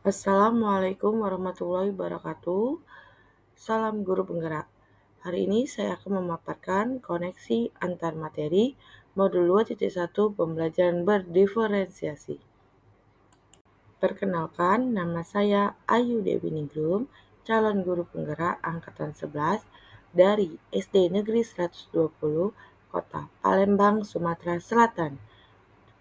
Assalamualaikum warahmatullahi wabarakatuh. Salam guru penggerak. Hari ini saya akan memaparkan koneksi antar materi modul 2.1 pembelajaran berdiferensiasi. Perkenalkan, nama saya Ayu Dewi Ningrum, calon guru penggerak angkatan 11 dari SD Negeri 120, Kota Palembang, Sumatera Selatan.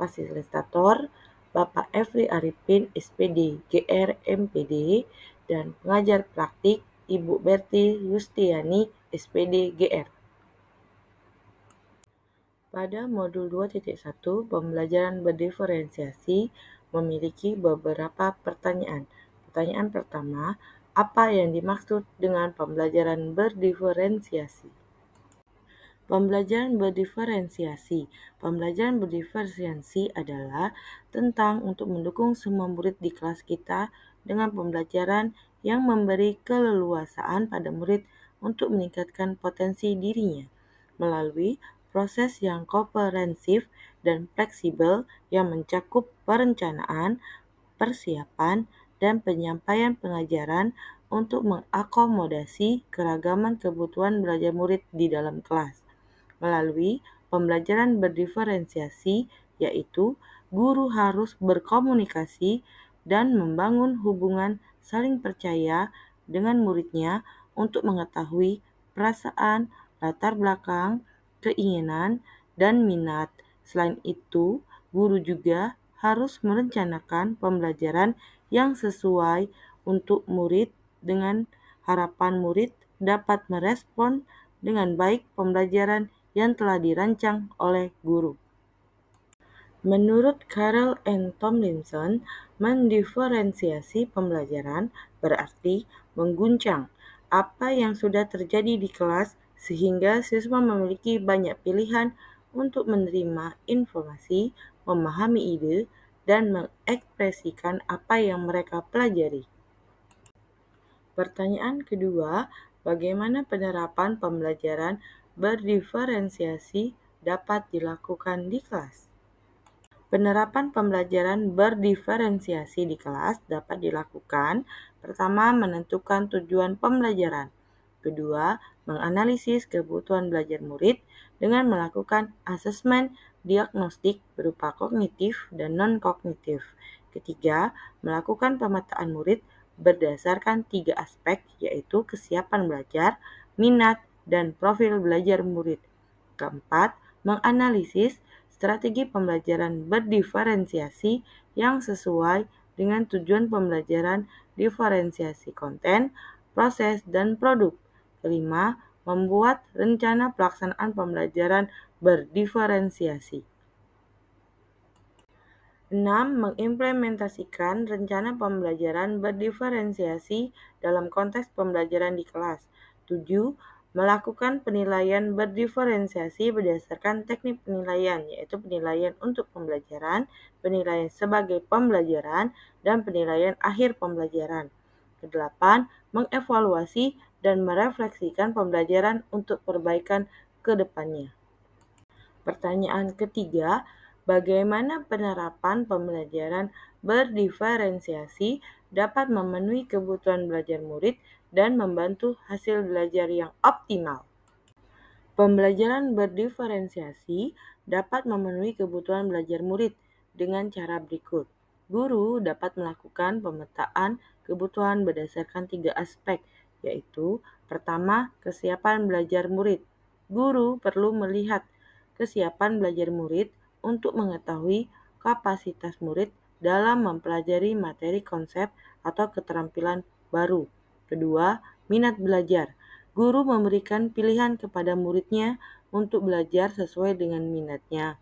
Fasilitator Bapak Efri Arifin SPD GR MPD dan pengajar praktik Ibu Berti Yustiani SPD GR. Pada modul 2.1 pembelajaran berdiferensiasi memiliki beberapa pertanyaan. Pertanyaan pertama, apa yang dimaksud dengan pembelajaran berdiferensiasi? Pembelajaran berdiferensiasi. Pembelajaran berdiferensiasi adalah tentang untuk mendukung semua murid di kelas kita dengan pembelajaran yang memberi keleluasaan pada murid untuk meningkatkan potensi dirinya melalui proses yang komprehensif dan fleksibel yang mencakup perencanaan, persiapan, dan penyampaian pengajaran untuk mengakomodasi keragaman kebutuhan belajar murid di dalam kelas. Melalui pembelajaran berdiferensiasi, yaitu guru harus berkomunikasi dan membangun hubungan saling percaya dengan muridnya untuk mengetahui perasaan, latar belakang, keinginan, dan minat. Selain itu, guru juga harus merencanakan pembelajaran yang sesuai untuk murid dengan harapan murid dapat merespon dengan baik pembelajaran yang telah dirancang oleh guru. Menurut Carroll and Tomlinson, mendiferensiasi pembelajaran berarti mengguncang apa yang sudah terjadi di kelas sehingga siswa memiliki banyak pilihan untuk menerima informasi, memahami ide, dan mengekspresikan apa yang mereka pelajari. Pertanyaan kedua, bagaimana penerapan pembelajaran berdiferensiasi dapat dilakukan di kelas? Penerapan pembelajaran berdiferensiasi di kelas dapat dilakukan. Pertama, menentukan tujuan pembelajaran. Kedua, menganalisis kebutuhan belajar murid dengan melakukan asesmen diagnostik berupa kognitif dan non-kognitif. Ketiga, melakukan pemetaan murid berdasarkan 3 aspek, yaitu kesiapan belajar, minat, dan profil belajar murid. Keempat, menganalisis strategi pembelajaran berdiferensiasi yang sesuai dengan tujuan pembelajaran, diferensiasi konten, proses, dan produk. Kelima, membuat rencana pelaksanaan pembelajaran berdiferensiasi. 6. Mengimplementasikan rencana pembelajaran berdiferensiasi dalam konteks pembelajaran di kelas. 7. Melakukan penilaian berdiferensiasi berdasarkan teknik penilaian, yaitu penilaian untuk pembelajaran, penilaian sebagai pembelajaran, dan penilaian akhir pembelajaran. 8. Mengevaluasi dan merefleksikan pembelajaran untuk perbaikan ke depannya. Pertanyaan ketiga, bagaimana penerapan pembelajaran berdiferensiasi dapat memenuhi kebutuhan belajar murid dan membantu hasil belajar yang optimal? Pembelajaran berdiferensiasi dapat memenuhi kebutuhan belajar murid dengan cara berikut. Guru dapat melakukan pemetaan kebutuhan berdasarkan 3 aspek, yaitu pertama, kesiapan belajar murid. Guru perlu melihat kesiapan belajar murid untuk mengetahui kapasitas murid dalam mempelajari materi konsep atau keterampilan baru. Kedua, minat belajar. Guru memberikan pilihan kepada muridnya untuk belajar sesuai dengan minatnya.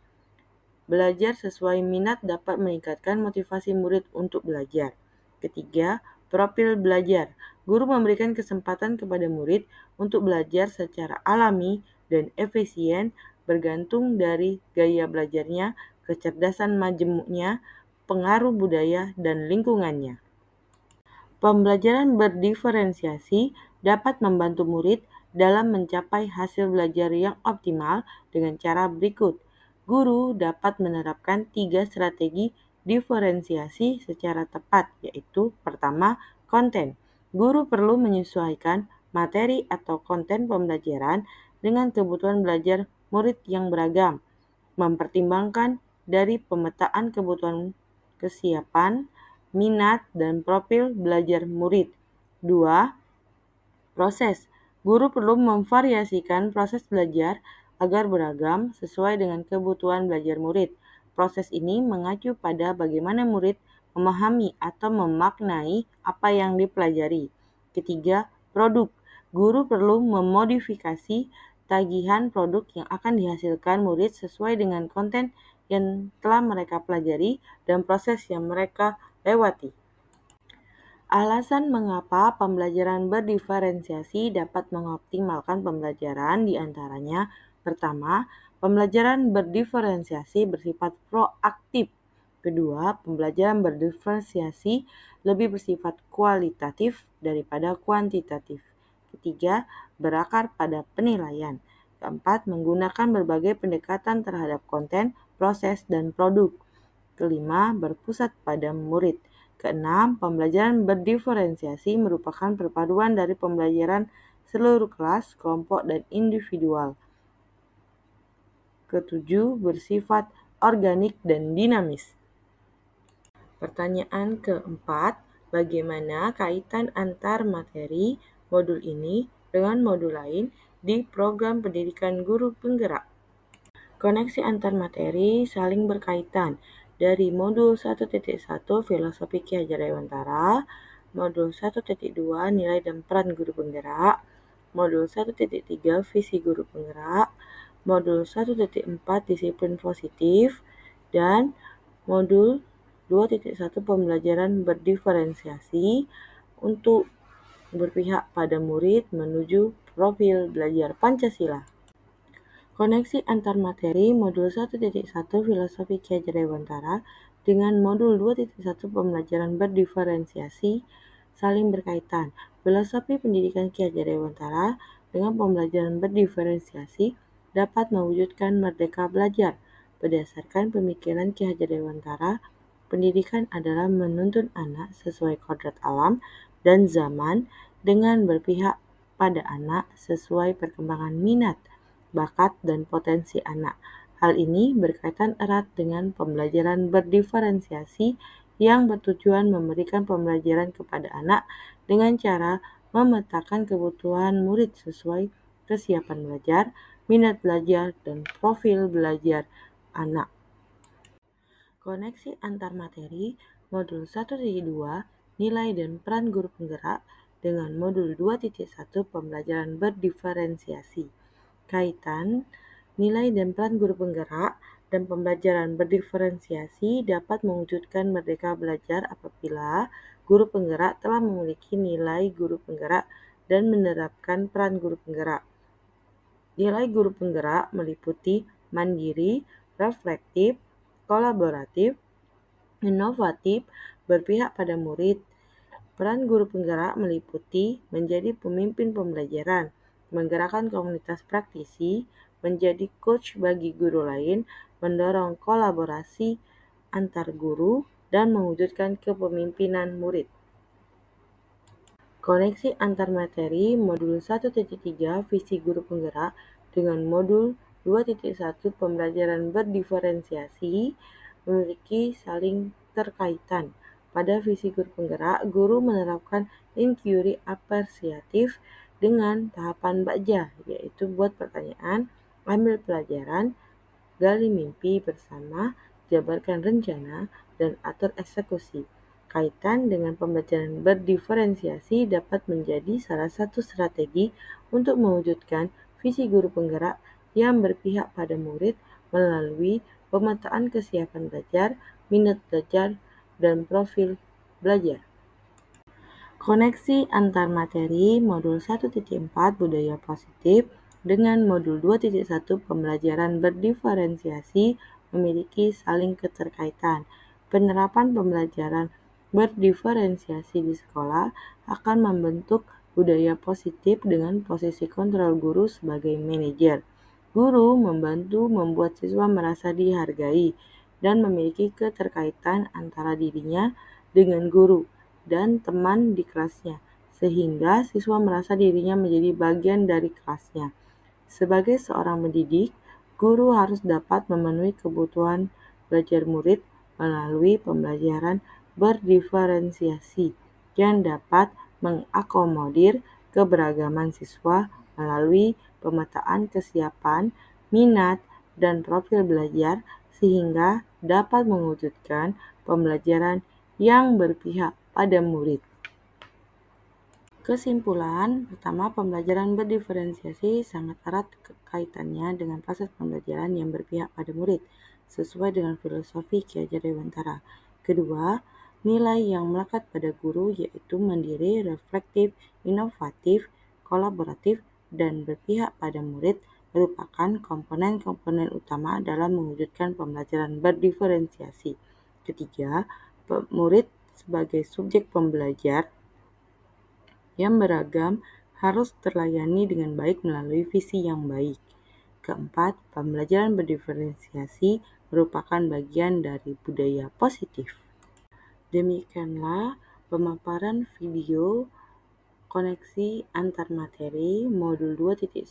Belajar sesuai minat dapat meningkatkan motivasi murid untuk belajar. Ketiga, profil belajar. Guru memberikan kesempatan kepada murid untuk belajar secara alami dan efisien bergantung dari gaya belajarnya, kecerdasan majemuknya, pengaruh budaya, dan lingkungannya. Pembelajaran berdiferensiasi dapat membantu murid dalam mencapai hasil belajar yang optimal dengan cara berikut. Guru dapat menerapkan 3 strategi berdiferensiasi secara tepat, yaitu pertama, konten. Guru perlu menyesuaikan materi atau konten pembelajaran dengan kebutuhan belajar murid yang beragam, mempertimbangkan dari pemetaan kebutuhan kesiapan, minat, dan profil belajar murid. 2. Proses. Guru perlu memvariasikan proses belajar agar beragam sesuai dengan kebutuhan belajar murid. Proses ini mengacu pada bagaimana murid memahami atau memaknai apa yang dipelajari. Ketiga, produk. Guru perlu memodifikasi tagihan produk yang akan dihasilkan murid sesuai dengan konten yang telah mereka pelajari dan proses yang mereka lewati. Alasan mengapa pembelajaran berdiferensiasi dapat mengoptimalkan pembelajaran diantaranya, pertama, pembelajaran berdiferensiasi bersifat proaktif. Kedua, pembelajaran berdiferensiasi lebih bersifat kualitatif daripada kuantitatif. Ketiga, berakar pada penilaian. Keempat, menggunakan berbagai pendekatan terhadap konten, proses, dan produk. Kelima, berpusat pada murid. Keenam, pembelajaran berdiferensiasi merupakan perpaduan dari pembelajaran seluruh kelas, kelompok, dan individual. Ketujuh, bersifat organik dan dinamis. Pertanyaan keempat, bagaimana kaitan antar materi modul ini dengan modul lain di program pendidikan guru penggerak? Koneksi antar materi saling berkaitan. Dari modul 1.1 Filosofi Ki Hajar Dewantara, modul 1.2 Nilai dan Peran Guru Penggerak, modul 1.3 Visi Guru Penggerak, modul 1.4 Disiplin Positif, dan modul 2.1 Pembelajaran Berdiferensiasi untuk berpihak pada murid menuju profil belajar Pancasila. Koneksi antar materi modul 1.1 Filosofi Ki Hajar Dewantara dengan modul 2.1 Pembelajaran Berdiferensiasi saling berkaitan. Filosofi pendidikan Ki Hajar Dewantara dengan pembelajaran berdiferensiasi dapat mewujudkan merdeka belajar. Berdasarkan pemikiran Ki Hajar Dewantara, pendidikan adalah menuntun anak sesuai kodrat alam dan zaman dengan berpihak pada anak sesuai perkembangan minat, bakat, dan potensi anak. Hal ini berkaitan erat dengan pembelajaran berdiferensiasi yang bertujuan memberikan pembelajaran kepada anak dengan cara memetakan kebutuhan murid sesuai kesiapan belajar, minat belajar, dan profil belajar anak. Koneksi antar materi modul 1.2 Nilai dan Peran Guru Penggerak dengan modul 2.1 Pembelajaran Berdiferensiasi. Kaitan nilai dan peran guru penggerak dan pembelajaran berdiferensiasi dapat mewujudkan merdeka belajar apabila guru penggerak telah memiliki nilai guru penggerak dan menerapkan peran guru penggerak. Nilai guru penggerak meliputi mandiri, reflektif, kolaboratif, inovatif, berpihak pada murid. Peran guru penggerak meliputi menjadi pemimpin pembelajaran, menggerakkan komunitas praktisi, menjadi coach bagi guru lain, mendorong kolaborasi antar guru, dan mewujudkan kepemimpinan murid. Koneksi antar materi modul 1.3 Visi Guru Penggerak dengan modul 2.1 Pembelajaran Berdiferensiasi memiliki saling terkaitan. Pada visi guru penggerak, guru menerapkan inquiry apresiatif dengan tahapan baja, yaitu buat pertanyaan, ambil pelajaran, gali mimpi bersama, jabarkan rencana, dan atur eksekusi. Kaitan dengan pembelajaran berdiferensiasi dapat menjadi salah satu strategi untuk mewujudkan visi guru penggerak yang berpihak pada murid melalui pemetaan kesiapan belajar, minat belajar, dan profil belajar. Koneksi antar materi modul 1.4 Budaya Positif dengan modul 2.1 Pembelajaran Berdiferensiasi memiliki saling keterkaitan. Penerapan pembelajaran berdiferensiasi di sekolah akan membentuk budaya positif dengan posisi kontrol guru sebagai manajer. Guru membantu membuat siswa merasa dihargai, dan memiliki keterkaitan antara dirinya dengan guru dan teman di kelasnya, sehingga siswa merasa dirinya menjadi bagian dari kelasnya. Sebagai seorang pendidik, guru harus dapat memenuhi kebutuhan belajar murid melalui pembelajaran berdiferensiasi yang dapat mengakomodir keberagaman siswa melalui pemetaan kesiapan, minat, dan profil belajar sehingga dapat mewujudkan pembelajaran yang berpihak pada murid. Kesimpulan, pertama, pembelajaran berdiferensiasi sangat erat kaitannya dengan proses pembelajaran yang berpihak pada murid, sesuai dengan filosofi Ki Hajar Dewantara. Kedua, nilai yang melekat pada guru yaitu mandiri, reflektif, inovatif, kolaboratif, dan berpihak pada murid merupakan komponen-komponen utama dalam mewujudkan pembelajaran berdiferensiasi. Ketiga, murid sebagai subjek pembelajar yang beragam harus terlayani dengan baik melalui visi yang baik. Keempat, pembelajaran berdiferensiasi merupakan bagian dari budaya positif. Demikianlah pemaparan video koneksi antar materi modul 2.1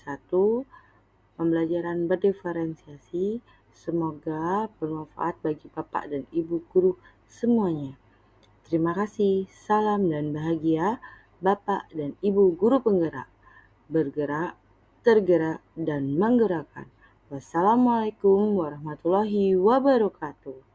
pembelajaran berdiferensiasi. Semoga bermanfaat bagi Bapak dan Ibu guru semuanya. Terima kasih, salam dan bahagia Bapak dan Ibu guru penggerak, bergerak, tergerak, dan menggerakkan. Wassalamualaikum warahmatullahi wabarakatuh.